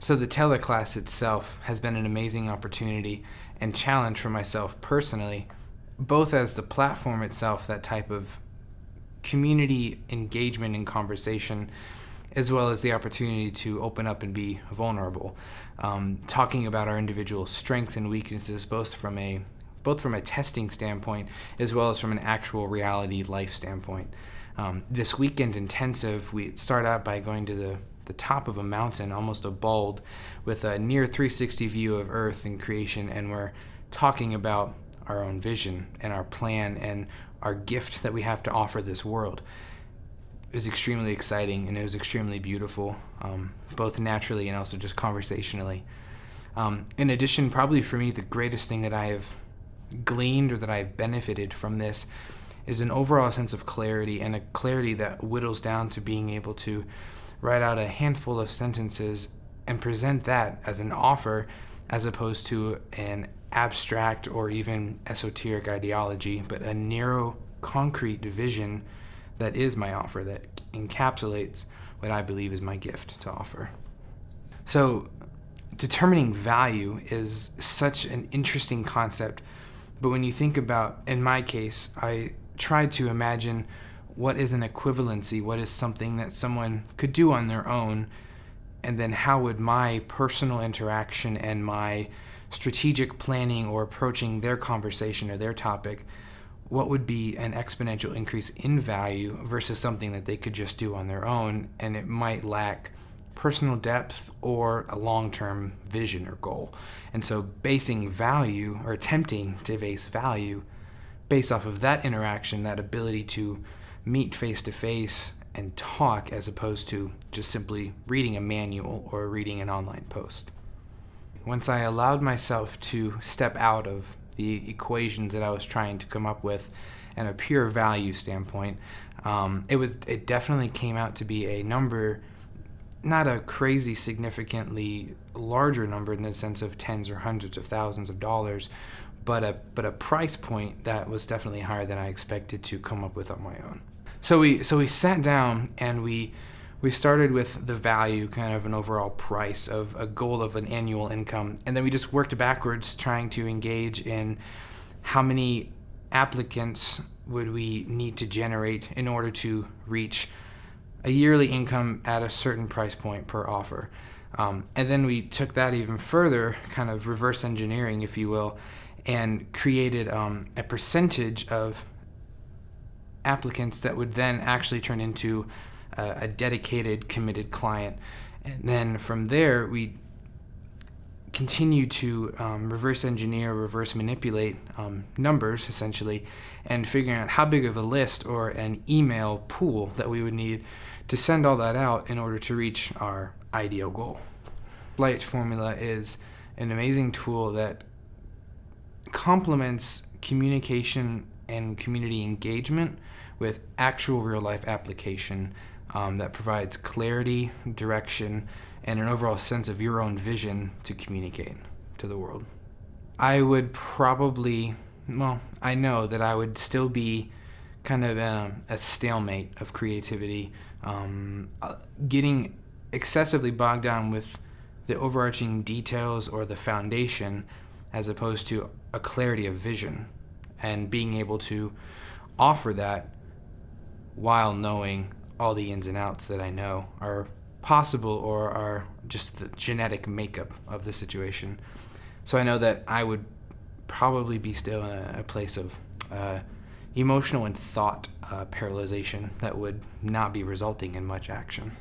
So the teleclass itself has been an amazing opportunity and challenge for myself personally, both as the platform itself, that type of community engagement and conversation, as well as the opportunity to open up and be vulnerable, talking about our individual strengths and weaknesses, both from a testing standpoint as well as from an actual reality life standpoint. This weekend intensive, we start out by going to the top of a mountain, almost a bald, with a near 360 view of Earth and creation, and we're talking about our own vision and our plan and our gift that we have to offer this world. It was extremely exciting and it was extremely beautiful, both naturally and also just conversationally. In addition, probably for me, the greatest thing that I have gleaned or that I've benefited from this is an overall sense of clarity, and a clarity that whittles down to being able to write out a handful of sentences and present that as an offer, as opposed to an abstract or even esoteric ideology, but a narrow, concrete vision that is my offer, that encapsulates what I believe is my gift to offer. So determining value is such an interesting concept, but when you think about, in my case, I tried to imagine what is an equivalency, what is something that someone could do on their own, and then how would my personal interaction and my strategic planning or approaching their conversation or their topic, what would be an exponential increase in value versus something that they could just do on their own, and it might lack personal depth or a long-term vision or goal. And so basing value, or attempting to base value based off of that interaction, that ability to meet face-to-face and talk, as opposed to just simply reading a manual or reading an online post. Once I allowed myself to step out of the equations that I was trying to come up with and a pure value standpoint, it definitely came out to be a number, not a crazy significantly larger number in the sense of tens or hundreds of thousands of dollars, but a price point that was definitely higher than I expected to come up with on my own. So we sat down and we started with the value, kind of an overall price of a goal of an annual income, and then we just worked backwards, trying to engage in how many applicants would we need to generate in order to reach a yearly income at a certain price point per offer. And then we took that even further, kind of reverse engineering, if you will, and created a percentage of applicants that would then actually turn into a dedicated, committed client. And then from there, we continue to reverse engineer, reverse manipulate numbers, essentially, and figuring out how big of a list or an email pool that we would need to send all that out in order to reach our ideal goal. Light Formula is an amazing tool that complements communication and community engagement with actual real-life application that provides clarity, direction, and an overall sense of your own vision to communicate to the world. I would probably, I know that I would still be kind of a stalemate of creativity, getting excessively bogged down with the overarching details or the foundation, as opposed to a clarity of vision, and being able to offer that while knowing all the ins and outs that I know are possible or are just the genetic makeup of the situation. So I know that I would probably be still in a place of emotional and thought paralyzation that would not be resulting in much action.